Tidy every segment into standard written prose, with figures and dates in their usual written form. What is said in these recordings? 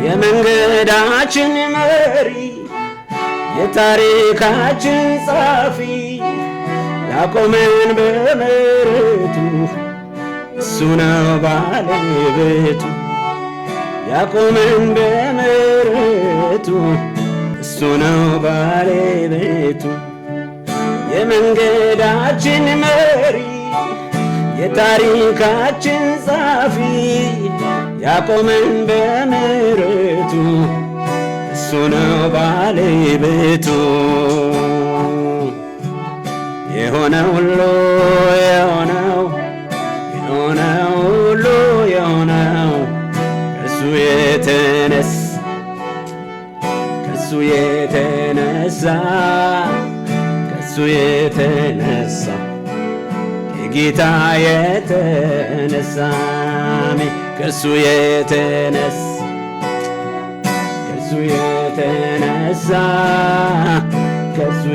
የመንገዳችን መሪ የታሪካችን ጻፊ ያቆመን በምሕረቱ እሱ ነው ባለቤቱ ያቆመን በምሕረቱ እሱ ነው ባለቤቱ የመንገዳችን መሪ የታሪካችን ጻፊ ያቆመን በምሕረቱ እሱ ነው ባለቤቱ የሆነው ሁሉ የሆነው ሁሉ የሆነው ከእሱ የተነሳ ከጌታ የተነሳ ከእሱ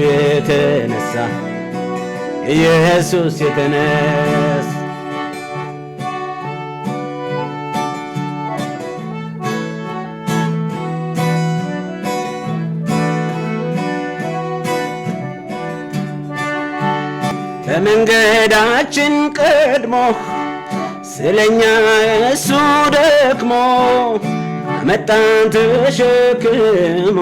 የተነሳ ኢየሱስ የተነሳ ከመንገዳችን ቀድሞ ስለኛ እሱ ደክሞ አመጣን ተሸክሞ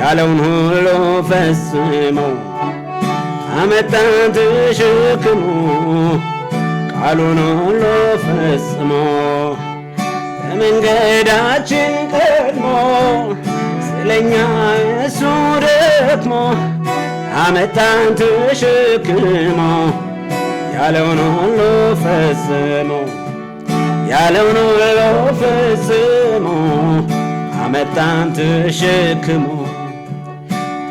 ያለውን ሁሉ ፈጽሞ አመጣን ተሸክሞ ቃሉን ሁሉ ፈጽሞ ከመንገዳችን ቀድሞ ስለኛ እሱ ደክሞ አመጣን ተሸክሞ ያለውን ሁሉ ፈጽሞ አመጣን ተሸክሞ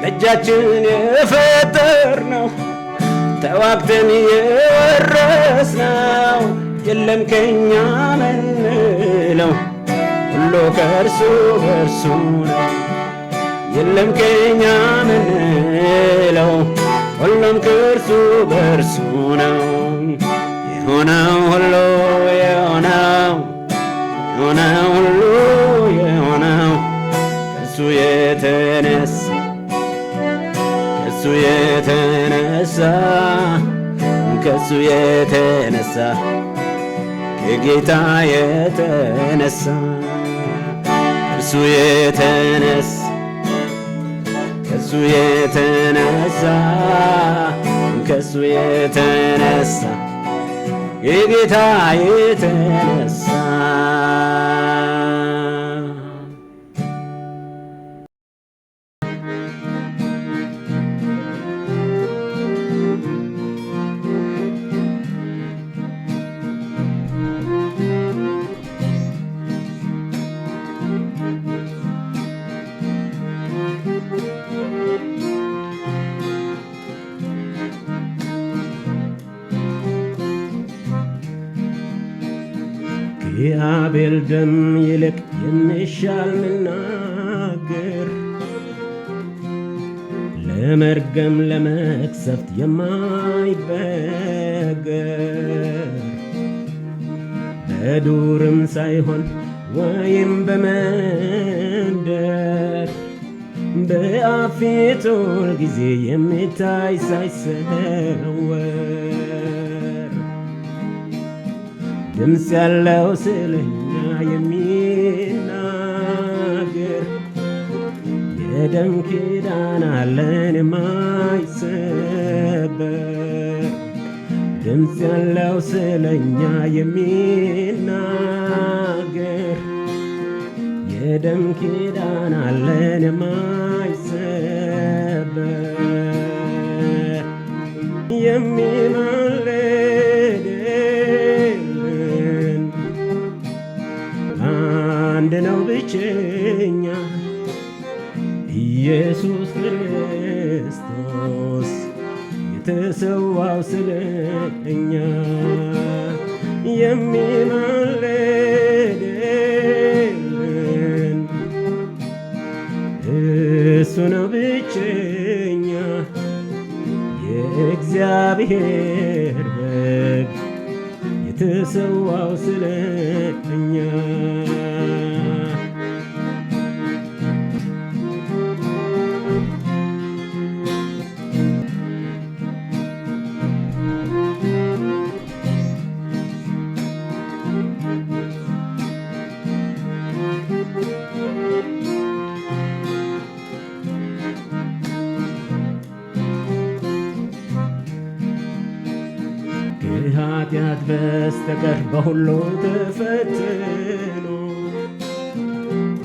በእጃችን የፈጠርነው ተዋግተን የወረስነው የለም ከኛ ምንለው ሁሉ ከእርሱ በእርሱ ነው የለም ከኛ ምንለው ሁሉም ከእርሱ በእርሱ ነው የሆነው ሁሉ የሆነው ሁሉ የሆነው ከእሱ የተነሳ ከጌታ የተነሳ ከእሱ የተነሳ ከጌታ የተነሳ የአቤል ደም ይልቅ የሚሻል ምናገር ለመርገም ለመቅሰፍት የማይበገር በዱርም ሳይሆን ወይም በመንደር በአብ ፊት ሁል ጊዜ የሚታይ ሳይሰወር ድምፅ ያለው ስለኛ የሚናገር የደም ኪዳን አለን የማይሰበር ድምፅ ያለው ስለኛ የሚናገር የደም ኪዳን አለን የማይሰበር የሚማልድልን አንድ ነው ብቸኛ ኢየሱስ ክርስቶስ የተሰዋው ስለኛ የሚማልድልን እሱ ነው ብቸኛ የእግዚአብሔር በግ የተሰዋው ስለኛ ከኃጢአት በስተቀር በሁሉ ተፈትኖ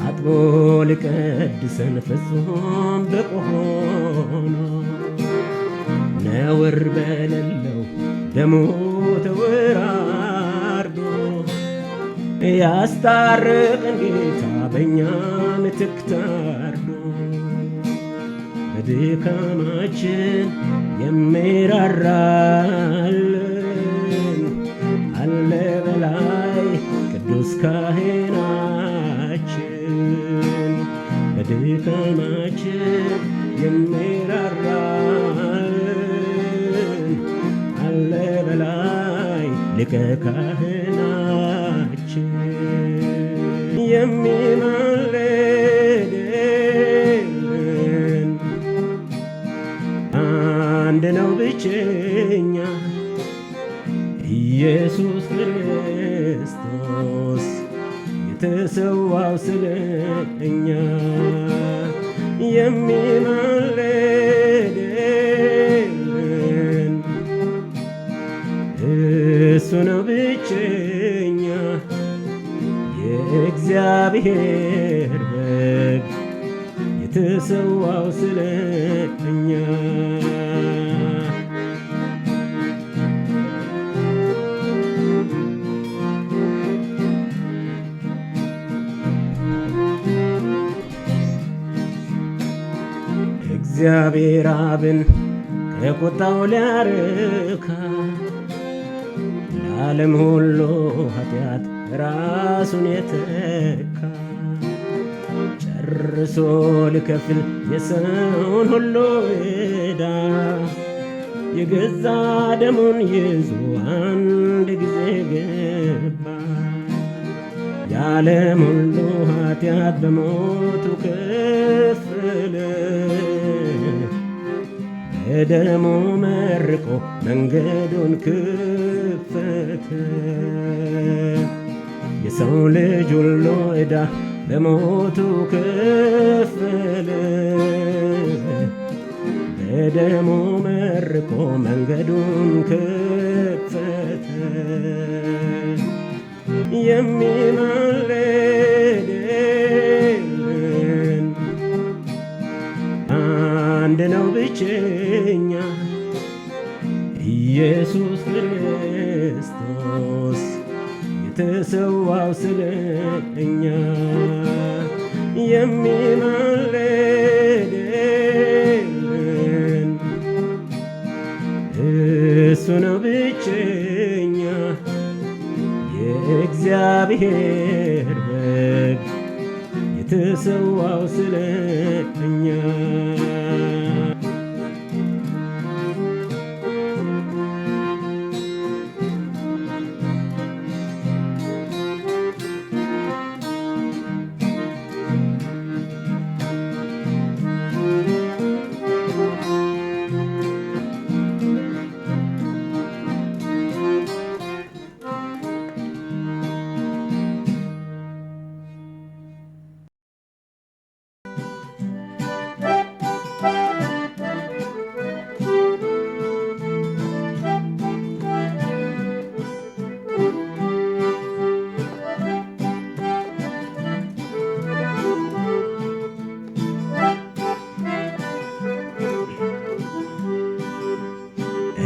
አጥቦ ሊቀድሰን ፍጹም ብቁ ሆኖ ነውር በሌለው ደሙ ተወራርዶ ያስታረቀን ጌታ በእኛ ምትክ ታርዶ በድካማችን የሚራራልን አለ በላይ ቅዱስ ካህናችን በድካማችን የሚራራልን አለ በላይ ሊቀ ካህናችን የሚማልድልን አንድ ነው ብቸኛ ኢየሱስ ክርስቶስ የተሰዋው ስለ እኛ የሚማልድልን እሱ ነው ብቸኛ የእግዚአብሔር በግ የተሰዋው ስለ እኛ እግዚአብሔር አብን ከቁጣው ሊያርካ ለዓለም ሁሉ ኃጢአት ራሱን የተካ ጨርሶ ሊከፍል የሰውን ሁሉ ዕዳ የገዛ ደሙን ይዞ አንድ ጊዜ ገባ የዓለም ሁሉ ኃጢአት በሞቱ ከፈለ በደሙ መርቆ መንገዱን ከፈተ የሰው ልጅ ሁሉ ዕዳ በሞቱ ከፈለ በደሙ መርቆ መንገዱን ከፈተ የሚማልድልን አንድ ነው ብቸኛ ኢየሱስ ክርስቶስ የተሰዋው ስለ እኛ የሚማልድልን እሱ ነው ብቸኛ የእግዚአብሔር በግ የተሰዋው ስለ እኛ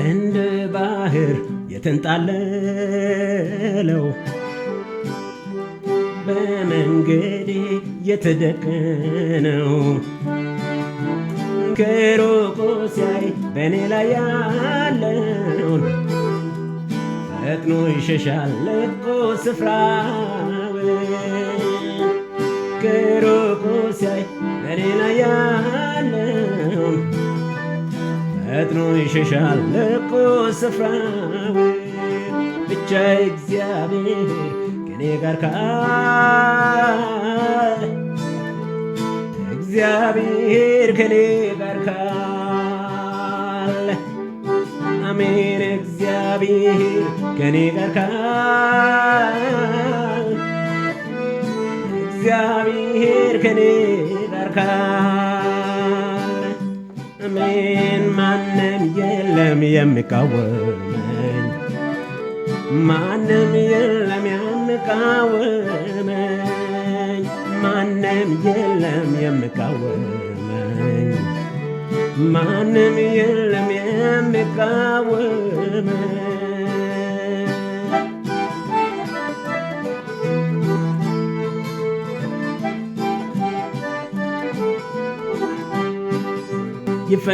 እንደ ባህር የተንጣለለው በመንገዴ የተደቀነው ከሩቁ ሲያይ በእኔ ላይ ያለውን ፈጥኖ ይሸሻል ለቆ ስፍራውን ከሩቁ ሲያይ በእኔ ላይ ያለውን ፈጥኖ ይሸሻል ለቆ ስፍራውን ብቻ እግዚአብሔር ከኔ ጋር ካለ እግዚአብሔር ከኔ ጋር ካለ አሜን እግዚአብሔር ከኔ ጋር ካለ እግዚአብሔር ከኔ ጋር ካለ አሜን ማንም የለም የሚቃወመኝ ማንም የለም የሚቃወመኝ፣ ማንም የለም የሚቃወመኝ፣ ማንም የለም የሚቃወመኝ።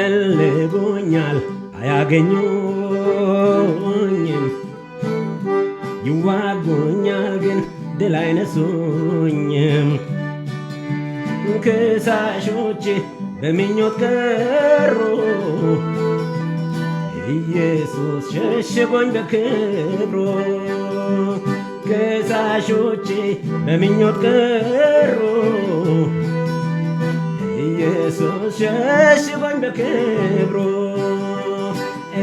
ይፈልጉኛል አያገኙኝም፣ ይዋጉኛል ግን ድል አይነሱኝም። ከሳሾቼ በምኞት ቀሩ፣ ኢየሱስ ሸሽጎኝ በክብሩ። ከሳሾቼ በምኞት ቀሩ፣ ኢየሱስ ሸሽጎኝ በክብሩ።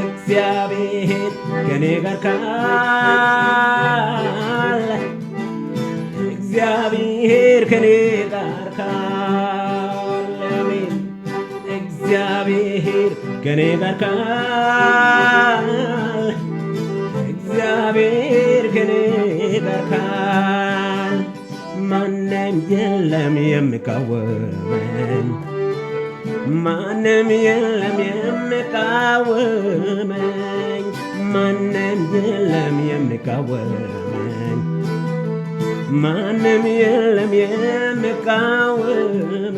እግዚአብሔር ከኔ ጋር ካለ፣ እግዚአብሔር ከኔ ጋር ካለ፣ እግዚአብሔር ከኔ ጋር ካለ፣ እግዚአብሔር ከኔ ጋር ካለ፣ ማንም የለም የሚቃወመኝ፣ ማንም የለም የሚቃወመኝ፣ ማንም የለም የሚቃወመኝ፣ ማንም የለም የሚቃወመኝ።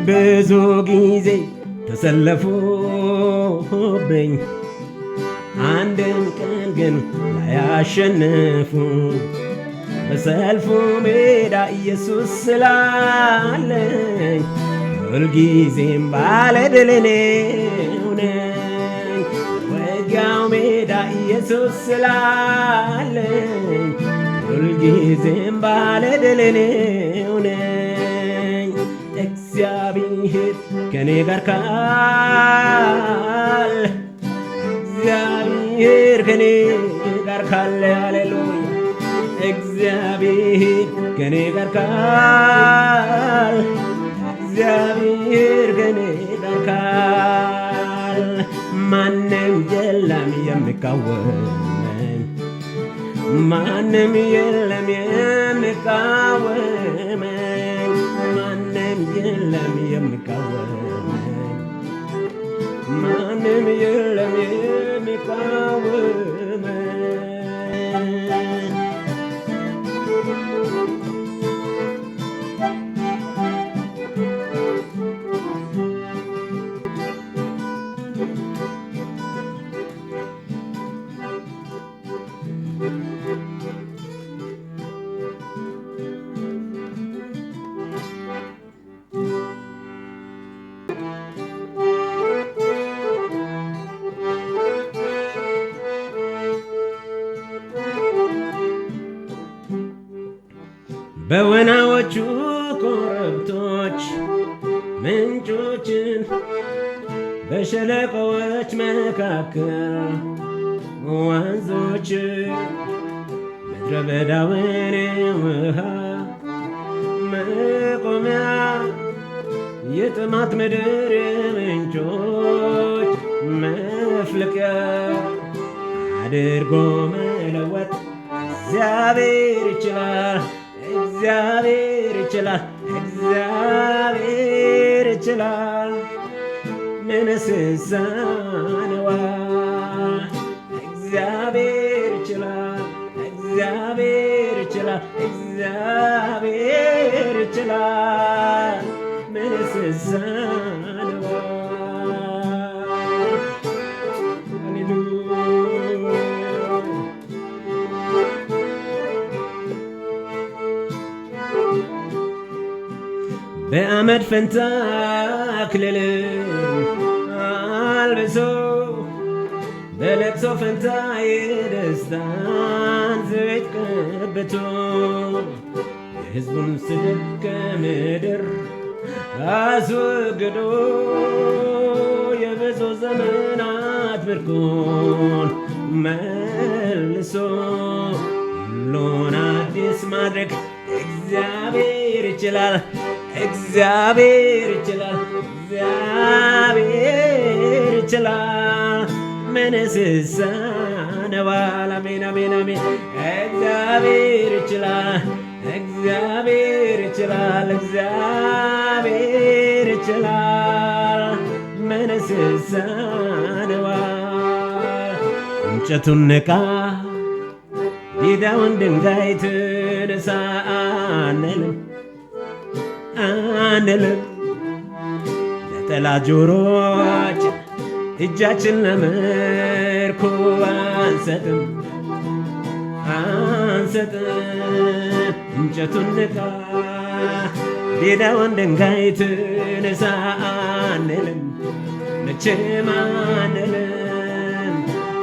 ብዙ ጊዜ ተሰለፉብኝ፣ አንድም ቀን ግን ላያሸንፉ። በሰልፉ ሜዳ ኢየሱስ ስላለኝ ሁልጊዜም ባለድል እኔው ነኝ። በውጊያው ሜዳ ኢየሱስ ስላለኝ ሁልጊዜም ባለድል እኔው ነኝ። እግዚአብሔር ከኔ ጋር ካለ፣ እግዚአብሔር ከኔ ጋር ካለ፣ ሃሌሉያ። እግዚአብሔር ከኔ ጋር ካለ፣ እግዚአብሔር ከኔ ጋር ካለ፣ ማንም የለም የሚቃወመኝ፣ ማንም የለም የሚቃወመኝ፣ ማንም የለም የሚቃወመኝ፣ ማንም የለም የሚቃወመኝ። በወናዎቹ ኮረብቶች ምንጮችን፣ በሸለቆዎች መካከል ወንዞች፣ ምድረ በዳውን ውሃ መቆሚያ፣ የጥማት ምድር ምንጮች መፍለቂያ አድርጎ መለወጥ እግዚአብሔር ይችላል፣ እግዚአብሔር ይችላል፣ እግዚአብሔር ይችላል። ምንስ ይሳነዋል? እግዚአብሔር ይችላል፣ እግዚአብሔር ይችላል፣ እግዚአብሔር ይችላል። ምንስ ይሳነዋል? ሃሌሉያ። በአመድ ፈንታ አክሊል አልብሶ፣ በለቅሶ ፈንታ የደስታን ዘይት ቀብቶ፣ የሕዝቡን ስድብ ከምድር አስወግዶ፣ የብዙ ዘመናት ምርኮን መልሶ፣ ሁሉን አዲስ ማድረግ እግዚአብሔር ይችላል፣ እግዚአብሔር ይችላል፣ እግዚአብሔር ይችላል። ምንስ ይሳነዋል? አሜን አሜን አሜን። እግዚአብሔር ይችላል፣ እግዚአብሔር ይችላል፣ እግዚአብሔር ይችላል። ምንስ ይሳነዋል? እንጨቱን ንቃ ዲዳውን ድንጋይ ትንሳ አንልም አንልም። ለጠላት ጆሮች እጃችን ለምርኮ አንሰጥም አንሰጥም። እንጨቱን ንቃ ዲዳውን ድንጋይ ትንሳ አንልም መቼም አንልም።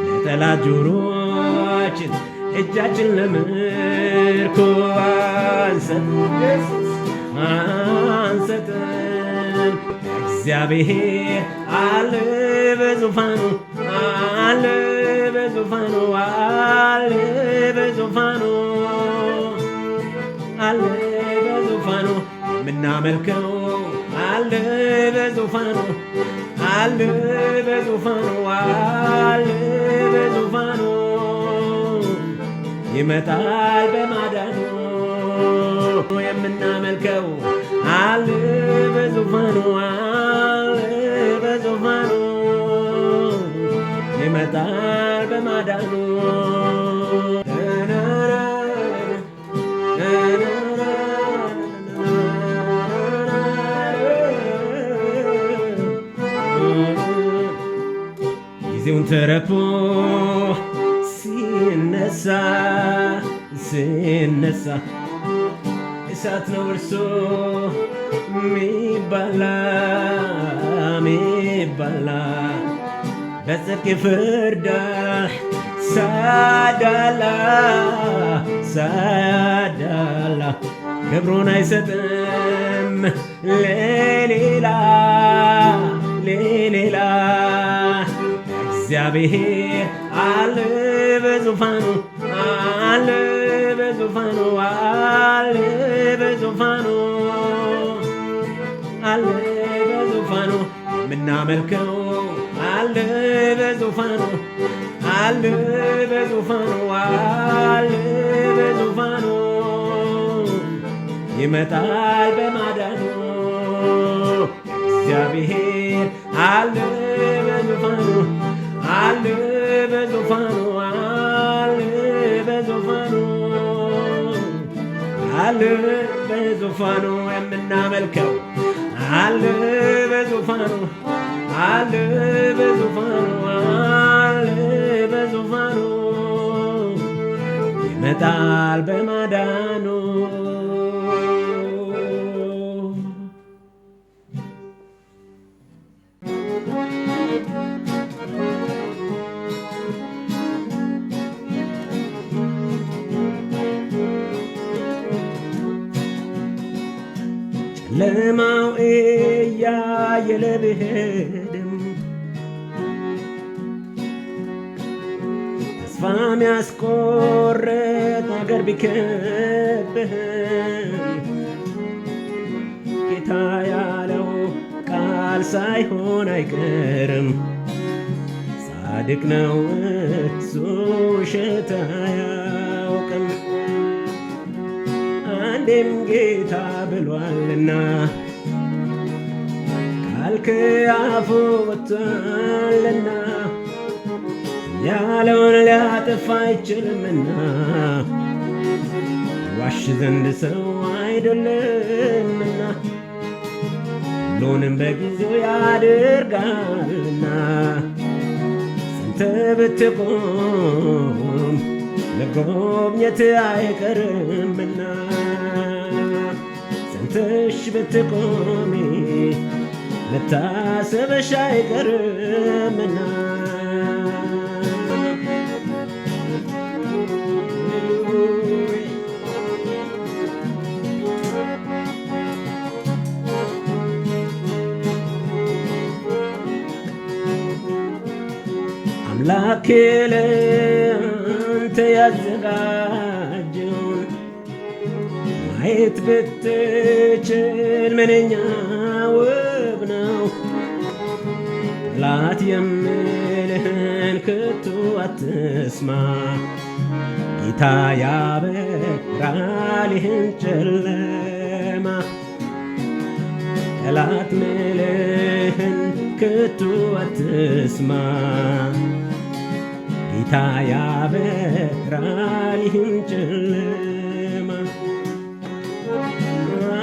ለጠላት ጆሮችን እጃችን ለምርኮ አንሰጥም። እግዚአብሔር አለ በዙፋኑ አለ በዙፋኑ አለ በዙፋኑ አለ በዙፋኑ የምናመልከው አለ በዙፋኑ አለ በዙፋኑ አለ በዙፋኑ ይመጣል በማዳኑ የምናመልከው አለ በዙፋኑ አለ በዙፋኑ ይመጣል በማዳኑ ጊዜውን ተረፎ ሲነሳ ሲነሳ እሳት ነው እርሶ ሚባላ ሚባላ በጽድቅ ይፈርዳል ሳያዳላ ሳያዳላ ክብሩን አይሰጥም ለሌላ ለሌላ። እግዚአብሔር አለ በዙፋኑ አለ በዙፋኑ አለ በዙፋኑ አለ በዙፋኑ የምናመልከው አለ በዙፋኑ አለ በዙፋኑ አለ በዙፋኑ ይመጣል በማዳኑ እግዚአብሔር አለ በዙፋኑ አለ በዙፋኑ አለ በዙፋኑ አለ በዙፋኑ የምናመልከው አለ በዙፋኑ አለ በዙፋኑ አለ በዙፋኑ ይመጣል በማዳኑ ጨለማው እያየለ ብሄድም ተስፋ ሚያስቆርጥ ነገር ቢከብህም ጌታ ያለው ቃል ሳይሆን አይቀርም። ጻድቅ ነው እሱ ውሸት አያውቅም። አንዴም ጌታ ብሏልና ቃል ከአፉ ወጥቷልና ያለውን ሊያጠፋ አይችልምና ዋሽ ዘንድ ሰው አይደለምና ሁሉንም በጊዜው ያደርጋልና ስንት ብትቆም ለጎብኘት አይቀርምና ስንትሽ ብትቆሚ ለታሰበሽ አይቀርምና አምላኬ ለአንተ ያዘጋጀውን ማየት ብትችል ምንኛ ውብ ነው። ጠላት የምልህን ከቶ አትስማ። ጌታ ያበራል ይህን ጨለማ። ጠላት ምልህን ከቶ አትስማ። ጌታ ያበራል ይህን ጨለማ።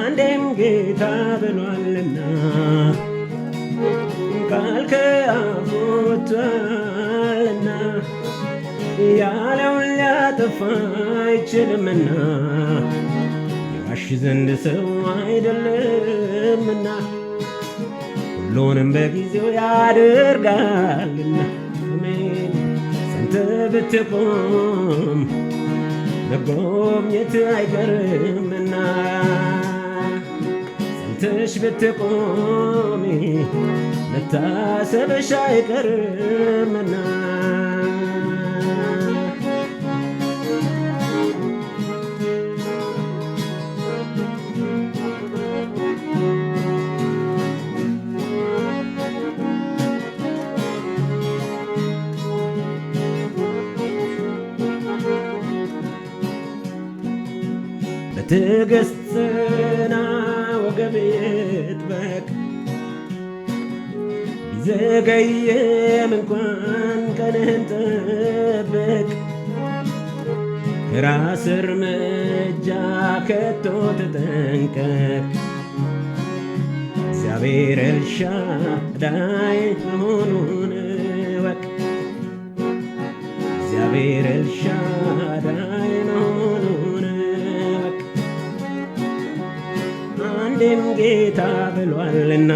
አንዴም ጌታ ብሏልና ቃል ከአፉ ወጥቷልና ያለውን ሊያጠፋ አይችልምና የዋሽ ዘንድ ሰው አይደለምና ሁሉንም በጊዜው ያደርጋልና። አሜን። ሰንተ ብትቆም መጎብኘት አይቀርምና ሰንተሽ ብትቆሚ መታሰብሽ አይቀርምና በትዕግስት ጽና ወገብ ይጥበቅ። ቢዘገይም እንኳን ቀንህን ጠብቅ። ከራስ እርምጃ ከቶ ተጠንቀቅ። እግዚአብሔር ኤልሻዳይ መሆኑን እወቅ። እግዚአብሔር ኤልሻዳይ መሆኑን እወቅ። አንዴም ጌታ ብሏልና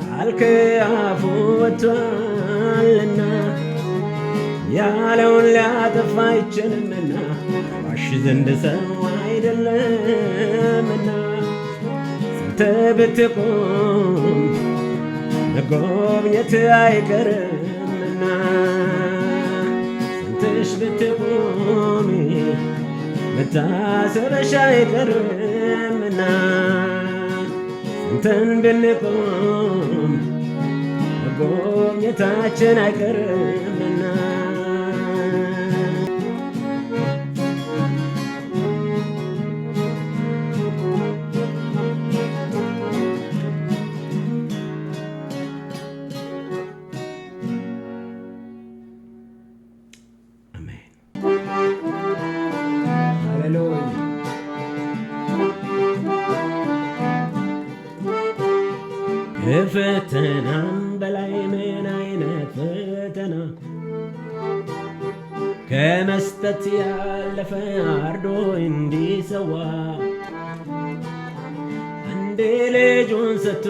ቃል ከአፉ ወጥቷልና ያለውን ሊያጠፋ አይችልምና ዋሽ ዘንድ ሰው አይደለምና ሰንተ ብትቆም መጎብኘት አይቀርምና ሰንተሽ ብትቆሚ መታሰብሽ አይቀርምና ሰንተን ብንቆም መጎብኘታችን አይቀርምና ከፈተናም በላይ ምን አይነት ፈተና ከመስጠት ያለፈ አርዶ እንዲሰዋ አንዴ ልጁን ሰጥቶ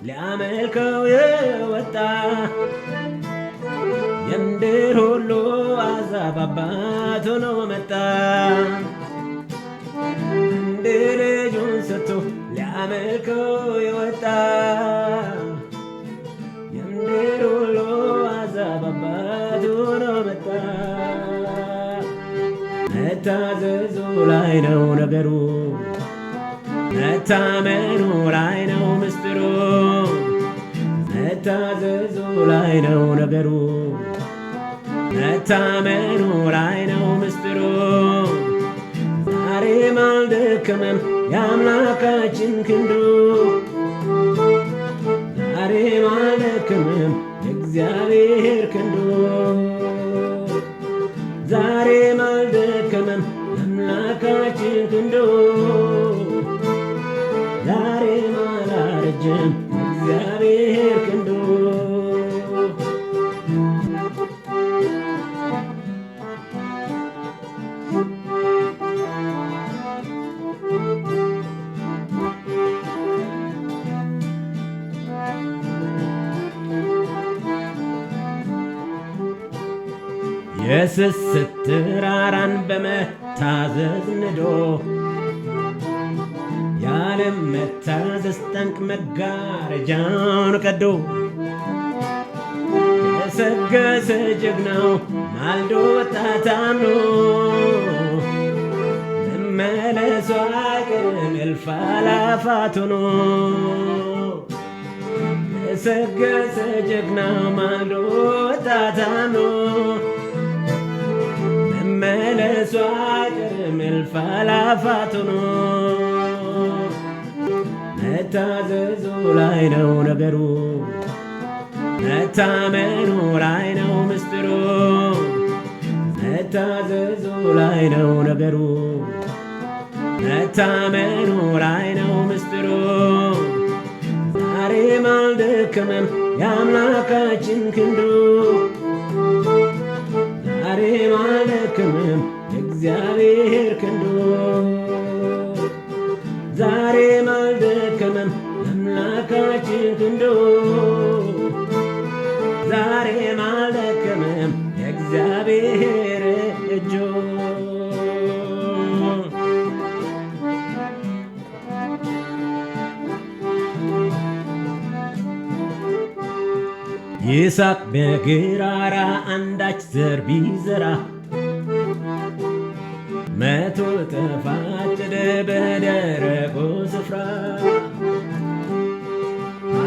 ሊያመልከው የወጣ የምድር ሁሉ አሕዛብ አባት ሆኖ መጣ። አንዴ ልጁን ሰጥቶ ሊያመልከው የወጣ የምድር ሁሉ አሕዛብ አባት ሆኖ መጣ። መታዘዙ ላይ ነው ነገሩ፣ መታመኑ ላይ ነው ምስጢሩ። መታዘዙ ላይ ነው ነገሩ፣ መታመኑ ላይ ነው ምስጢሩ። ዛሬም አልደከመም የአምላካችን ክንዱ፣ ዛሬም አልደከመም የእግዚአብሔር ክንዱ። ዛሬም አልደከመም የአምላካችን ክንዱ፣ ዛሬም አላረጀም የእግዚአብሔር ክንዱ። የስስት ተራራን በመታዘዝ ንዶ ያለም መታዘዝ ጠንቅ መጋረጃውን ቀዶ የሰገሰ ጀግናው ማልዶ ወጣ ታምኖ መመለሱ አይቀርም እልፍ አእላፋት ሆኖ ገሰገሰ ጀግናው ማልዶ ታታምኖ መመለሱ አይቀርም እልፍ አእላፋት ሆኖ መታዘዙ ላይ ነው ነገሩ መታመኑ ላይ ነው ምስጢሩ መታዘዙ ላይ ነው ነገሩ መታመኑ ላይ ነው ምስጢሩ ዛሬም አልደከመም የአምላካችን ክንዱ ዛሬም አልደከመም የእግዚአብሔር ክንዱ ዛሬም አልደከመም የአምላካችን ክንዱ ዛሬም አልደከመም የእግዚአብሔር እጁ ይስሐቅ በጌራራ አንዳች ዘር ቢዘራ 100 እጥፍ አጨደ በደረቁ ስፍራ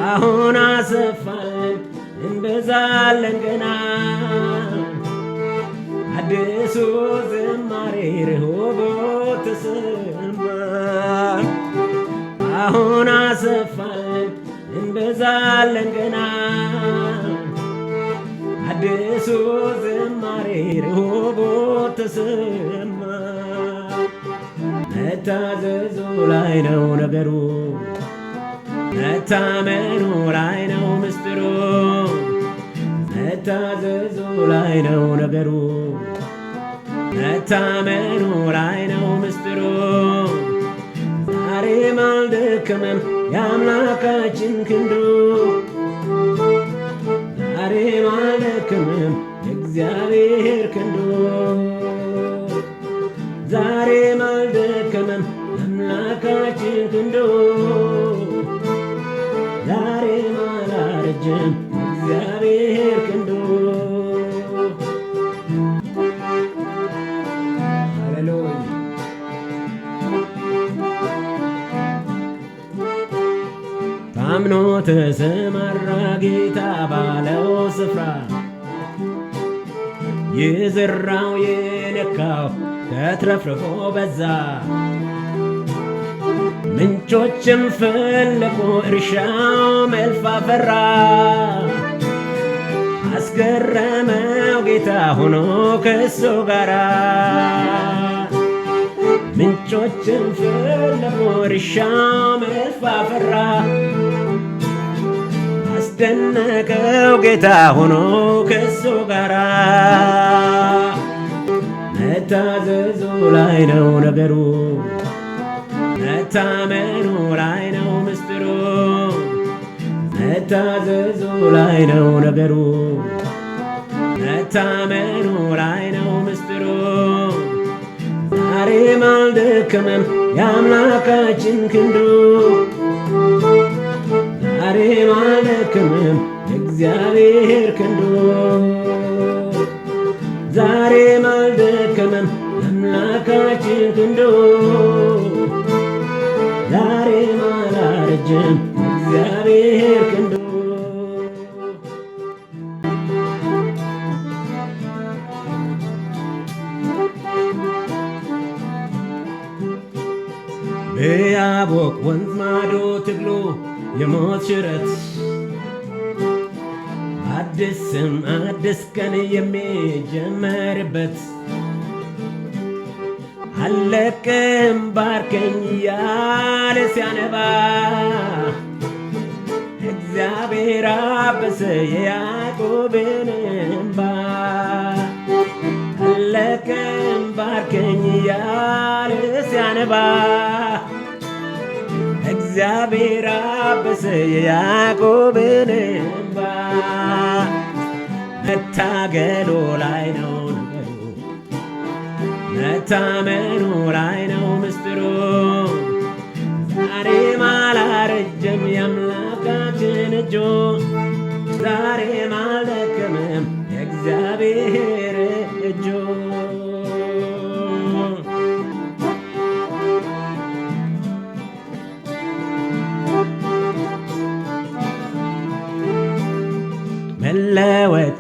አሁን አሰፋለን እንበዛለን ገና አዲሱ ዝማሬ ርሆቦት ተሰማ አሁን አሰፋለን እንበዛለን ገና አዲሱ ዝማሬ ርሆቦት ተሰማ መታዘዙ ላይ ነው ነገሩ መታመኑ ላይ ነው ምስጢሩ መታዘዙ ላይ ነው ነገሩ መታመኑ ላይ ነው ምስጢሩ ዛሬም አልደከመም የአምላካችን ክንዱ ዛሬም አልደከመም የእግዚአብሔር ክንዱ ዛሬም አልደከመም የአምላካችን ክንዱ ዛሬም አላረጀም እግዚአብሔር ክንዱ ሃሌሉያ ታምኖ ተሰማራ ጌታ ባለው ስፍራ የዘራው የነካው ተትረፍርፎ በዛ ምንጮችም ፈለቁ እርሻው መልፍ አፈራ አስገረመው ጌታ ሆኖ ከሱ ጋራ ምንጮችም ፈለቁ እርሻው መልፍ አፈራ አስደነቀው ጌታ ሆኖ ከሱ ጋራ መታዘዙ ላይ ነው ነገሩ መታመኑ ላይ ነው ምስጢሩ መታዘዙ ላይ ነው ነገሩ መታመኑ ላይ ነው ምስጢሩ ዛሬም አልደከመም የአምላካችን ክንዱ ዛሬም አልደከመም የእግዚአብሔር ክንዱ ዛሬም አልደከመም የአምላካችን ክንዱ ዛሬም አላረጀም እግዚአብሔር ክንዱ በያቦቅ ወንዝ ማዶ ትግሉ የሞት ሽረት አዲስ ስም አዲስ ቀን የሚጀመርበት አለቅም ባርከኝ እያለ ሲያነባ እግዚአብሔር አበሰ የያዕቆብን እንባ አለቅም ባርከኝ እያለ ሲያነባ እግዚአብሔር አበሰ የያዕቆብን እንባ መታገሉ ላይ ነው ነገሩ መታመኑ ላይ ነው ምስጢሩ ዛሬም አላረጀም የአምላካችን እጁ ዛሬም አልደከመም የእግዚአብሔር እጁ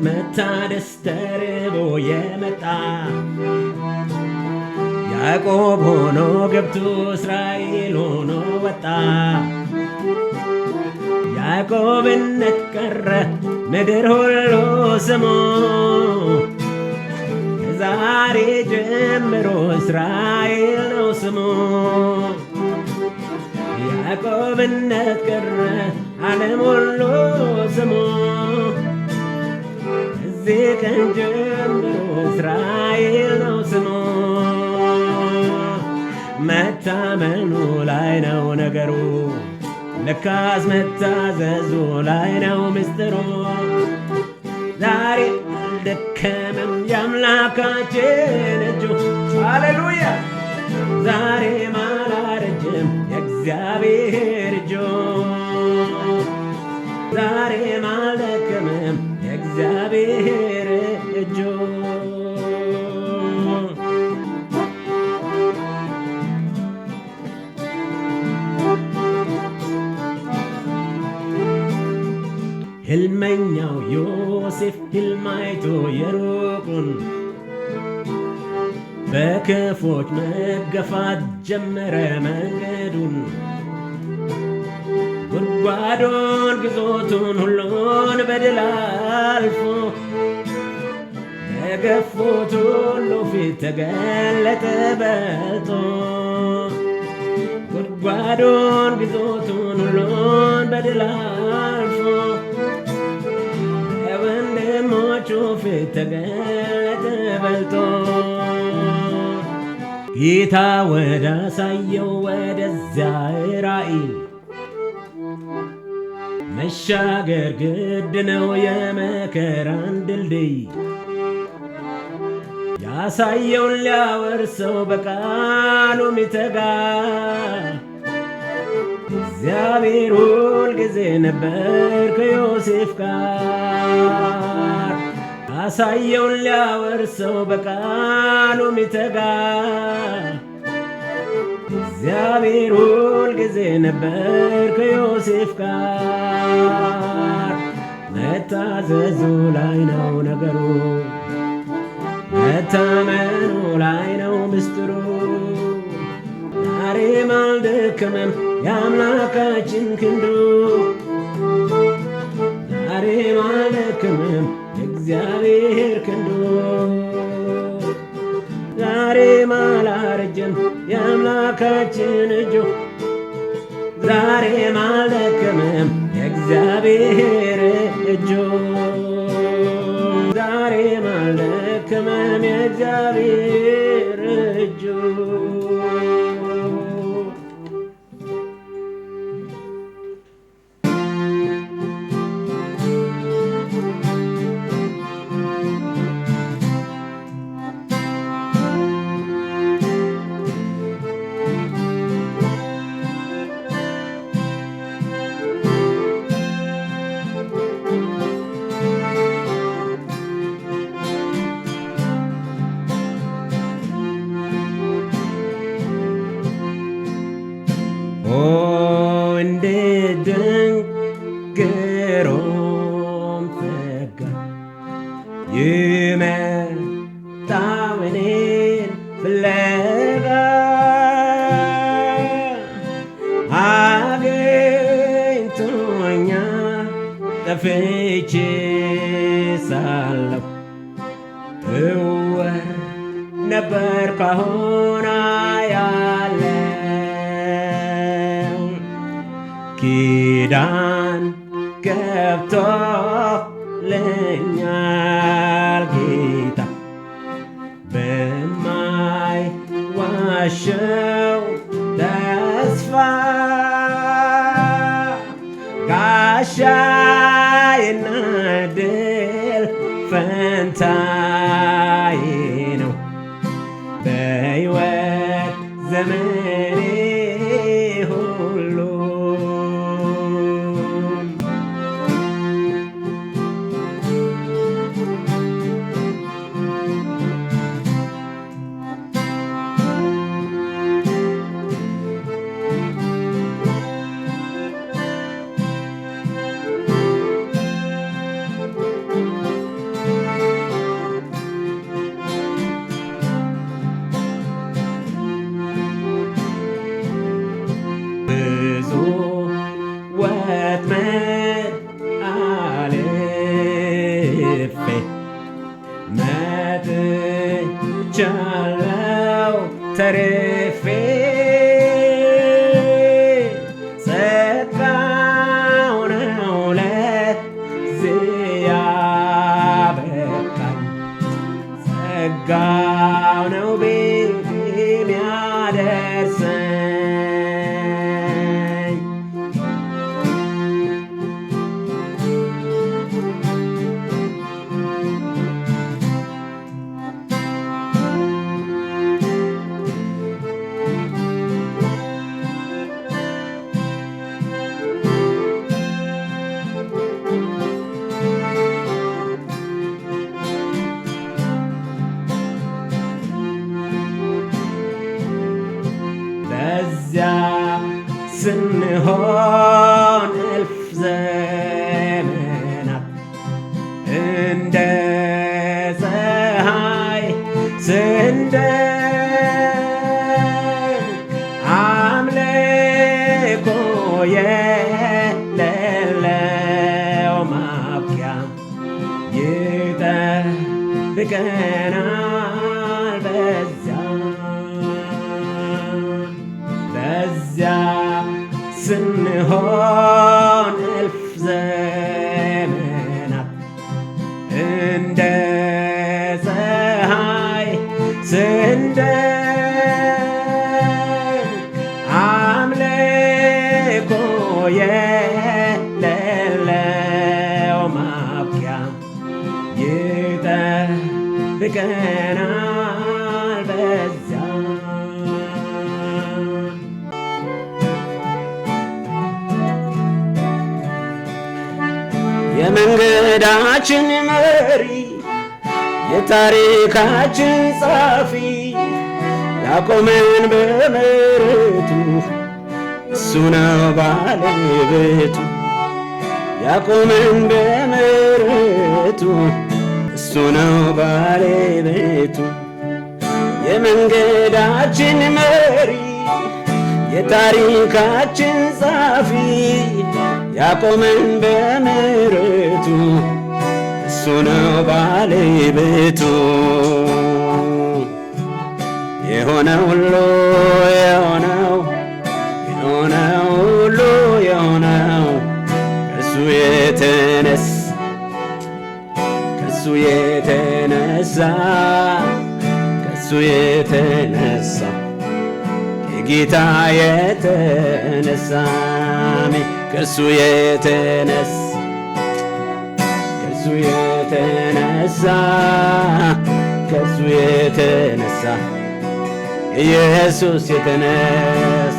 መታደስ ተርቦ የመጣ ያዕቆብ ሆኖ ገብቶ እስራኤል ሆኖ ወጣ። ያዕቆብነት ቀረ ምድር ሁሉ ስሙ ከዛሬ ጀምሮ እስራኤል ነው ስሙ። ያዕቆብነት ቀረ ዓለም ሁሉ ስሙ ከዚህ ቀን ጀምሮ እስራኤል ነው ስሙ። መታመኑ ላይ ነው ነገሩ ለካስ መታዘዙ ላይ ነው ምስጢሩ። ዛሬ አልደከመም የአምላካችን እጁ ሃሌሉያ። ዛሬም አላረጀም የእግዚአብሔር እጁ። ዛሬም አልደከመም የእግዚአብሔር እጁ። ሕልመኛው ዮሴፍ ሕልም አይቶ የሩቁን በክፎች መገፋት ጀመረ መንገዱን። ጉድጓዱን ግዞቱን ሁሉን በድል አልፎ የገፉት ሁሉ ፊት ተገለጠ በልጦ። ጉድጓዱን ግዞቱን ሁሉን በድል አልፎ የወንድሞቹ ፊት ተገለጠ በልጦ። ጌታ ወዳሳየው ወደዚያ ራእይ መሻገር ግድ ነው የመከራን ድልድይ። ያሳየውን ሊያወርሰው በቃሉ ሚተጋ እግዚአብሔር ሁል ጊዜ ነበር ከዮሴፍ ጋር። ያሳየውን ሊያወርሰው በቃሉ ሚተጋ እግዚአብሔር ሁል ጊዜ ነበር ከዮሴፍ ጋር። መታዘዙ ላይ ነው ነገሩ መታመኑ ላይ ነው ምስጢሩ። ዛሬም አልደከመም የአምላካችን ክንዱ። ዛሬም አልደከመም የእግዚአብሔር ክንዱ። ዛሬም አላረጀም የአምላካችን እጁ። ዛሬም አልደከመም የእግዚአብሔር እጁ። ዛሬም አልደከመም የእግዚአብሔር እጁ። እንዴት ድንቅ ግሩም ጸጋ የመጣው እኔን ፍለጋ አግኝቶኛል ጠፍቼ ሳለሁ እወር ነበር ካሁን አያለሁ ኪዳን ገብቶልኛል ጌታ በማይዋሸው ተስፋ ጋሻዬና ድል ፈንታዬ ነው በሕይወት ዘመኔ ሁሉ። ተርፌ ጸጋው ነው ለዚህ ያበቃኝ፣ ጸጋው ነው ቤት የሚያደርሰኝ። በዚያ ስንሆን እልፍ ዘመናት እንደ ፀሐይ ስንደምቅ አምልኮ የሌለው ማብቂያ ይጠብቀናል በዚያ ስንሆን እልፍ ዘመናት እንደ ፀሐይ ስንደምቅ አምልኮ የሌለው ማብቂያ ይጠብቀናል በዚያ። የመንገዳችን መሪ የታሪካችን ጸሐፊ ያቆመን በምሕረቱ እሱ ነው ባለቤቱ። ያቆመን በምሕረቱ እሱ ነው ባለቤቱ። የመንገዳችን መሪ የታሪካችን ጸሐፊ ያቆመን በምሕረቱ እሱ ነው ባለቤቱ። የሆነው ሁሉ የሆነው ሁሉ የሆነው ከእሱ የተነሳ ጌታ የተነሳ ከእሱ የተነሳ ኢየሱስ የተነሳ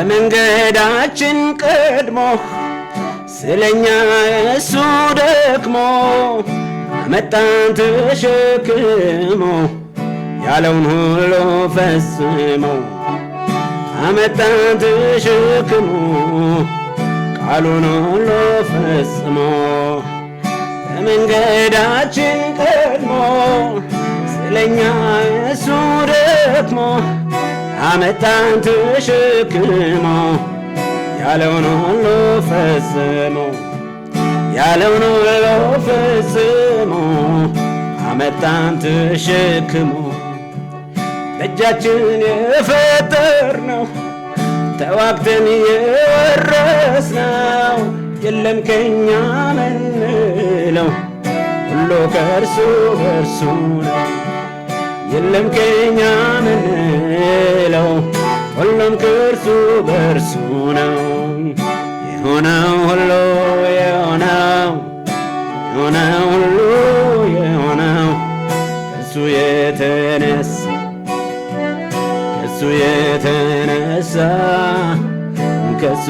ከመንገዳችን ቀድሞ ስለኛ እሱ ደክሞ አመጣን ተሸክሞ ያለውን ሁሉ ፈጽሞ አመጣን ተሸክሞ ቃሉን ሁሉ ፈጽሞ ከመንገዳችን ቀድሞ ስለኛ እሱ ደክሞ አመጣን ተሸክሞ ያለውን ሁሉ ፈጽሞ አመጣን ተሸክሞ በእጃችን የፈጠርነው ተዋግተን የወረስነው የለም ከኛ ምንለው ሁሉ ከእርሱ በእርሱ ነው። የለም ከኛ ምንለው ሁሉም ከእርሱ በእርሱ ነው። የሆነው ሁሉ የሆነው ሁሉ የሆነው ከእሱ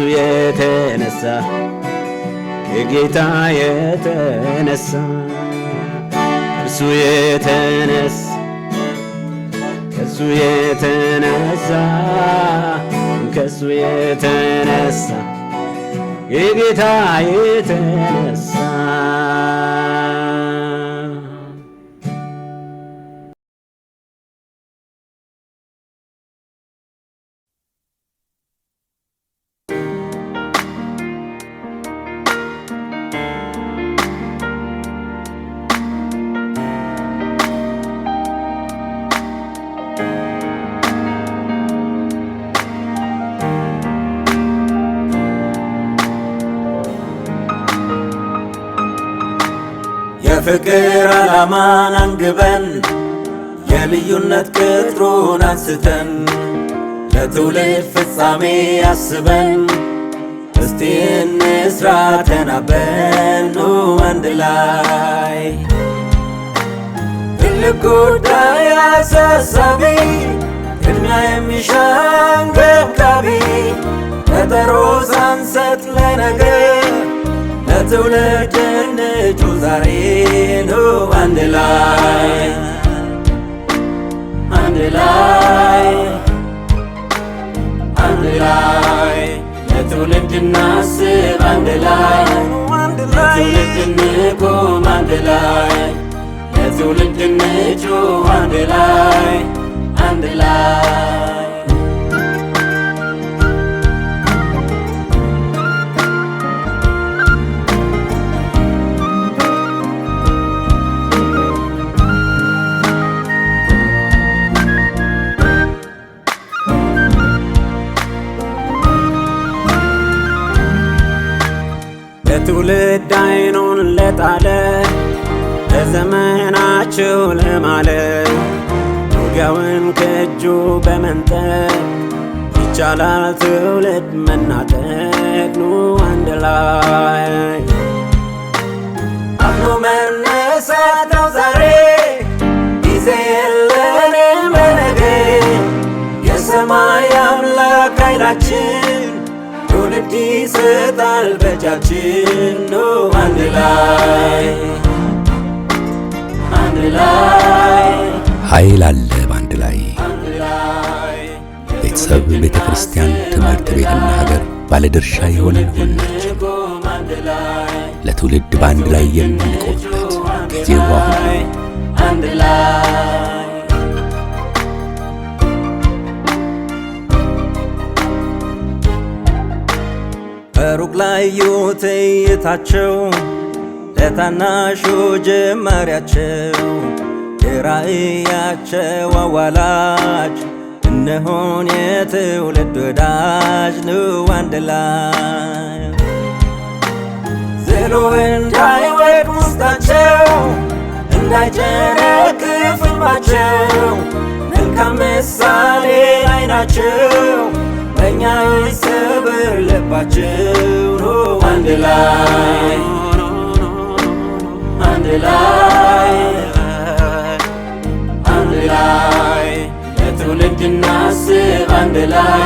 የተነሳ ከጌታ የተነሳ ከእርሱ የተነሳ ከጌታ የተነሳ የፍቅር ዓላማን አንግበን የልዩነት ቅጥሩን አንስተን ለትውልድ ፍጻሜ አስበን እስቲ እንስራ ተናበን ኑ አንድ ላይ። ትልቅ ጉዳይ አሳሳቢ ቅድሚያ የሚሻ አንገብጋቢ ቀጠሮ ሳንሰጥ ለነገ ለትውልድ እንጩ ዛሬ ኑ አንድ ላይ አንድ ላይ አንድ ላይ ለትውልድ እናስብ አንድ ላይ ለትውልድ እንቆም አንድ ላይ ለትውልድ እንጩ አንድ ላይ አንድ ላይ። ለትውልድ አይኑን ለጣለ ለዘመናቸው ለማለ ውጊያውን ከእጁ በመንጠቅ ይቻላል ትውልድ መናጠቅ ኑ አንድ ላይ። አምኖ መነሳታው ዛሬ ጊዜ የለንም ለነገ የሰማይ አምላክ ኃይላችን ትውልድ ይሰጣል በእጃችን ኑ አንድ ላይ አንድ ላይ። ኃይል አለ በአንድ ላይ። ቤተሰብ፣ ቤተ ክርስቲያን፣ ትምህርት ቤትና ሀገር ባለድርሻ የሆነን ሁላችን ለትውልድ በአንድ ላይ የምንቆምበት ጊዜው አሁን አንድ ላይ። ሩቅ ላይ ዩት እይታቸው ለታናሹ ጀማሪያቸው የራእያቸው አዋላጅ እነሆን የትውልድ ወዳጅ ኑ አንድ ላይ። ዝሎ እንዳይወድቅ ውስጣቸው እንዳይጨነግፍ ሕልማቸው መልካም ምሳሌ ላይ ናቸው በእኛ ይሰብር ልባቸው ኑ አንድ ላይ አንድ ላይ አንድ ላይ ለትውልድ እናስብ አንድ ላይ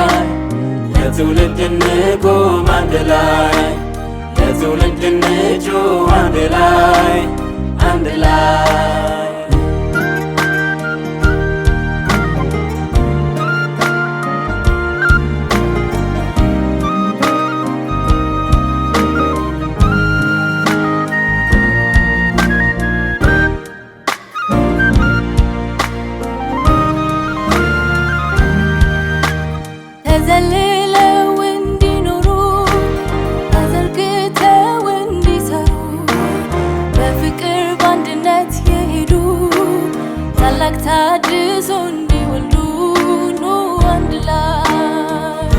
ለትውልድ እንቆም አንድ ላይ ለትውልድ እንጩ አንድ ላይ አንድ ላይ። ተዘልለው እንዲኖሩ ተዘርግተው እንዲሰሩ በፍቅር በአንድነት የሄዱ ታላቅ ታድሶ እንዲወልዱ ኑ አንድ ላይ።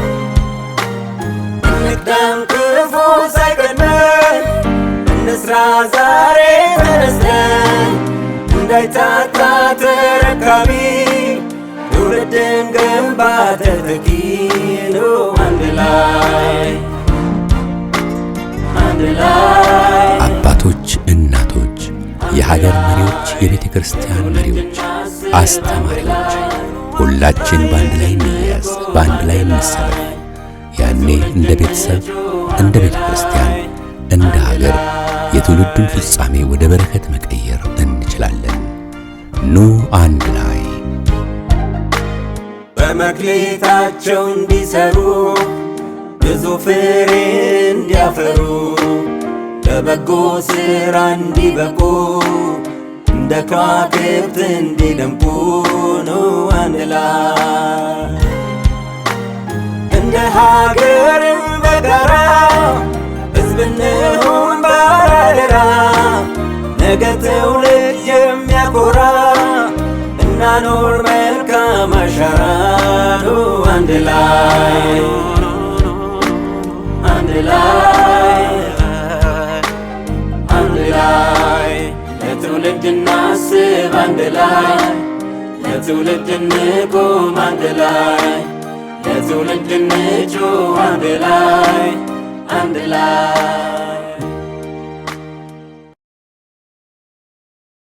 እንቅደም ክፉ ሳይቀድመን እንስራ ዛሬ ተነስተን እንዳይታጣ ተረካቢ ትውልድን ገንባ ተተኪ ኑ አንድ ላይ አንድ ላይ። አባቶች፣ እናቶች፣ የሀገር መሪዎች፣ የቤተ ክርስቲያን መሪዎች፣ አስተማሪዎች ሁላችን በአንድ ላይ እንያዝ፣ በአንድ ላይ እንሰለፍ። ያኔ እንደ ቤተሰብ፣ እንደ ቤተ ክርስቲያን፣ እንደ ሀገር የትውልዱን ፍጻሜ ወደ በረከት መቀየር እንችላለን። ኑ አንድ ላይ። በመክሊታቸው እንዲሰሩ ብዙ ፍሬ እንዲያፈሩ ለበጎ ሥራ እንዲበቁ እንደ ከዋክብት እንዲደምቁ ኑ አንድ ላይ። እንደ ሀገርም በጋራ ሕዝብ እንሁን ባለአደራ ነገ ትውልድ የሚያኮራ እናኖር መልካም አሻራ ኑ አንድ ላይ አንድ ላይ አንድ ላይ ለትውልድ እናስብ አንድ ላይ ለትውልድ እንቁም አንድ ላይ ለትውልድ እንጩህ አንድ ላይ